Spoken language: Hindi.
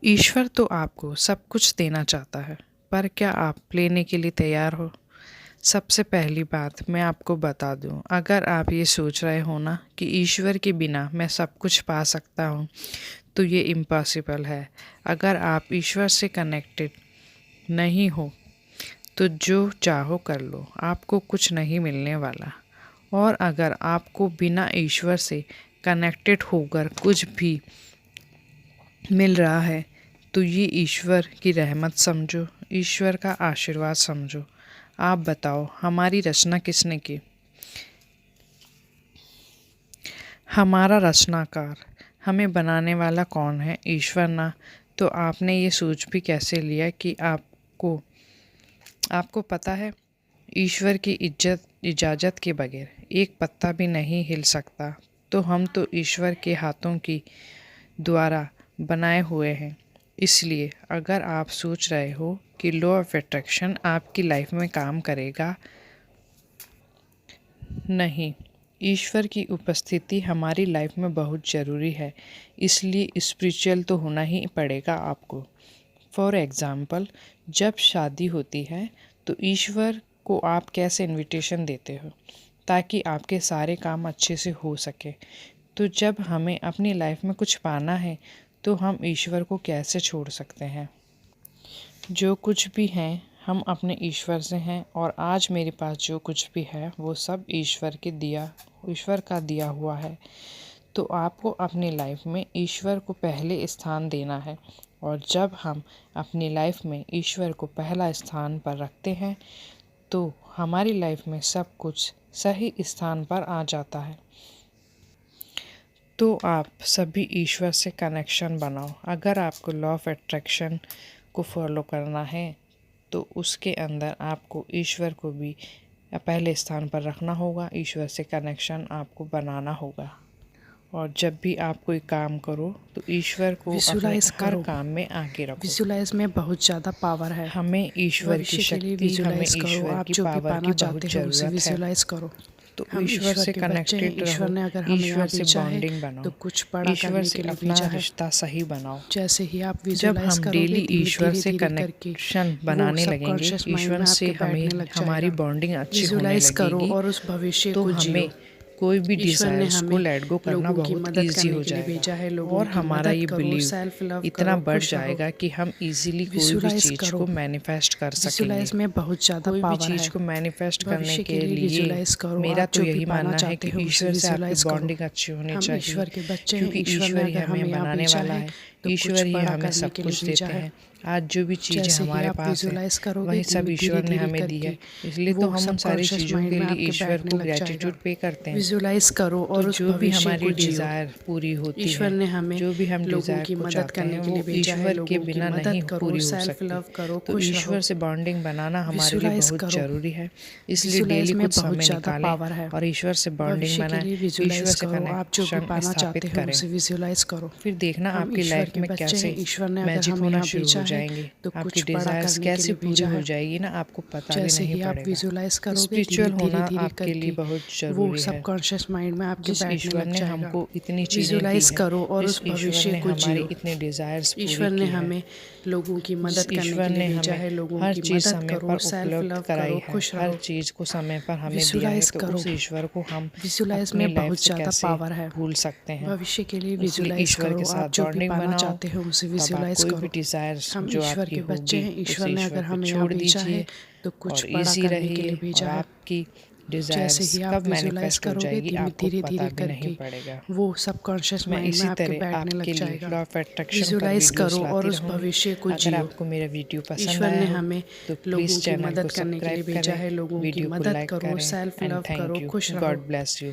ईश्वर तो आपको सब कुछ देना चाहता है, पर क्या आप लेने के लिए तैयार हो? सबसे पहली बात मैं आपको बता दूं, अगर आप ये सोच रहे हो ना कि ईश्वर के बिना मैं सब कुछ पा सकता हूं, तो ये इम्पॉसिबल है। अगर आप ईश्वर से कनेक्टेड नहीं हो, तो जो चाहो कर लो, आपको कुछ नहीं मिलने वाला। और अगर आपको बिना ईश्वर से कनेक्टेड होकर कुछ भी मिल रहा है, तो ये ईश्वर की रहमत समझो, ईश्वर का आशीर्वाद समझो। आप बताओ, हमारी रचना किसने की? हमारा रचनाकार, हमें बनाने वाला कौन है? ईश्वर ना। तो आपने ये सोच भी कैसे लिया कि आपको पता है, ईश्वर की इजाज़त के बगैर एक पत्ता भी नहीं हिल सकता। तो हम तो ईश्वर के हाथों की द्वारा बनाए हुए हैं। इसलिए अगर आप सोच रहे हो कि लॉ ऑफ अट्रैक्शन आपकी लाइफ में काम करेगा, नहीं। ईश्वर की उपस्थिति हमारी लाइफ में बहुत ज़रूरी है, इसलिए स्पिरिचुअल तो होना ही पड़ेगा आपको। फॉर एग्ज़ाम्पल, जब शादी होती है तो ईश्वर को आप कैसे इनविटेशन देते हो ताकि आपके सारे काम अच्छे से हो सके। तो जब हमें अपनी लाइफ में कुछ पाना है, तो हम ईश्वर को कैसे छोड़ सकते हैं? जो कुछ भी हैं हम अपने ईश्वर से हैं, और आज मेरे पास जो कुछ भी है वो सब ईश्वर का दिया हुआ है। तो आपको अपनी लाइफ में ईश्वर को पहले स्थान देना है, और जब हम अपनी लाइफ में ईश्वर को पहला स्थान पर रखते हैं, तो हमारी लाइफ में सब कुछ सही स्थान पर आ जाता है। तो आप सभी ईश्वर से कनेक्शन बनाओ। अगर आपको लॉ ऑफ अट्रैक्शन को फॉलो करना है, तो उसके अंदर आपको ईश्वर को भी पहले स्थान पर रखना होगा, ईश्वर से कनेक्शन आपको बनाना होगा। और जब भी आप कोई काम करो, तो ईश्वर को अपने हर काम में आगे रखो। विजुलाइज में बहुत ज़्यादा पावर है। हमें ईश्वर की शक्ति, हमें ईश्वर की पावर की बहुत ज़रूरत है। विजुलाइज करो। तो हम ईश्वर से कनेक्टेड ईश्वर रहो, ने अगर हमें ईश्वर से चाहे बॉन्डिंग बनाओ, तो कुछ बड़ा ईश्वर करने से के लिए अपना भेजा है। रिश्ता सही बनाओ। जैसे ही आप जब विजुलाइज हम करोगे, डेली ईश्वर से करके कनेक्शन बनाने लगेंगे, सबकॉन्शियस माइंड ईश्वर में से आपके हमें बैठने लग हमारी जाएगा। बॉन्डिंग अच्छी होने विजुलाइज करो लगेगी, और उस भविष्य तो को हमें जियो। कोई भी ईश्वर ने डिज़ायर्स को हमें लेट गो करना लोगों की बहुत मदद ईजी करने हो के लिए भेजा है। जाएगा, लोगों और की हमारा मदद ये करो, बिलीव सेल्फ लव इतना करो, बढ़ खुश रहो। जाएगा कि हम इजीली कोई भी विजुलाइज चीज़ करो। को मैनिफेस्ट कर सकेंगे। विजुलाइज में बहुत ज़्यादा कोई भी पावर चीज़ है। को मैनिफेस्ट करने भविष्य के लिए लिए विजुलाइज करो। मेरा आप तो जो भी यही पाना मानना है चाहते कि हो उसे ईश्वर से आपकी विजुलाइज करो। बॉन्डिंग अच्छी होनी हम चाहिए, ईश्वर के बच्चे हैं। क्योंकि ईश्वर ने ईश्वर ही अगर हमें हमें यहाँ बनाने भेजा वाला है, है, तो ईश्वर कुछ ही बड़ा हमें करने सब के लिए कुछ भेजा देते है। हैं। आज जो भी चीज़ें जैसे ही हमारे आप पास है, विजुलाइज करोगे, वही सब धीरे ईश्वर ने धीरे हमें दी है। करके इसलिए तो वो हम उन सारी सबकॉन्शियस चीज़ों माइंड के में लिए आपके ईश्वर बैठने को लग जाएगा। ग्रेटिट्यूड पे करते हैं। विजुलाइज करो तो और उस जो भी भविष्य हमारी को जियो। डिज़ायर पूरी होती ईश्वर है, ने हमें जो भी हम लोगों डिज़ायर की को मदद चाहते करने हैं, के लिए वो भेजा है। ईश्वर के लोगों की बिना नहीं मदद करो, पूरी हो सेल्फ सकती। लव करो, तो खुश रहो। ईश्वर से बॉन्डिंग बनाना हमारे लिए विजुलाइज बहुत करो। ज़रूरी है। इसलिए विजुलाइज डेली में कुछ बहुत समय ज़्यादा निकालें पावर है। और ईश्वर से बॉन्डिंग भविष्य के बनाएं, लिए ईश्वर विजुलाइज से करो। आप जो भी कनेक्शन पाना स्थापित चाहते हो करें। उसे विजुलाइज करो। फिर देखना हम आपकी ईश्वर लाइफ के में बच्चे कैसे हैं। ईश्वर ने अगर मैजिक हमें होना यहाँ शुरू भेजा हो है, जाएंगे, तो आपकी कुछ बड़ा डिज़ायर्स करने के कैसे लिए पूरी भेजा हो है। जाएगी ना, आपको पता भी जैसे नहीं ही आप पड़ेगा। विजुलाइज करोगे, स्पिरिचुअल धीरे होना धीरे आपके लिए करके बहुत वो ज़रूरी है। सबकॉन्शियस माइंड में आपके जिस बैठने ईश्वर लग ने जाएगा। हमको इतनी चीज़ें दी विजुलाइज हैं, करो और जिस उस ईश्वर भविष्य ने को हमारी जियो। इतनी डिज़ायर्स पूरी ईश्वर ने की है, हमें लोगों की जिस मदद करने ईश्वर के लिए ने भेजा हमें है। लोगों हर की चीज़ मदद समय करो, पर सेल्फ उपलब्ध लव कराई करो, है, खुश हर रहो। चीज़ को समय पर हमें दिया है, विजुलाइज तो करो। उस ईश्वर को हम विजुलाइज अपनी में लाइफ बहुत से ज़्यादा कैसे पावर है। भूल सकते हैं। भविष्य के लिए इसलिए विजुलाइज ईश्वर करो। के साथ आप जो भी बॉन्डिंग पाना बनाओ, चाहते हो उसे तब आप विजुलाइज कोई भी करो। डिज़ायर्स हम जो ईश्वर आपकी के बच्चे होगी हैं। उस ईश्वर ने ईश्वर अगर पे हमें यहाँ छोड़ भेजा दीजिए, है, तो कुछ और बड़ा इजी करने के लिए रहिए, और भेजा है। आपकी जैसे डिज़ायर्स ही आप कब विजुलाइज मैनिफेस्ट हो करोगे, जाएगी आपको धीरे पता धीरे भी नहीं करके पड़ेगा। वो सबकॉन्शियस मैं माइंड में इसी आपके तरह बैठने लग आपके लिए जाएगा। लॉ ऑफ अट्रैक्शन पर विजुलाइज वीडियोस करो और लाती उस रहूँगी। भविष्य को अगर जियो। आपको मेरा वीडियो पसंद ईश्वर आया ने हो, हमें तो लोगों प्लीज़ की चैनल को मदद करने के सब्सक्राइब लिए भेजा करें, है। लोगों की वीडियो को मदद लाइक करो, करें, सेल्फ एंड लव थैंक करो, यू। खुश रहो। God bless you.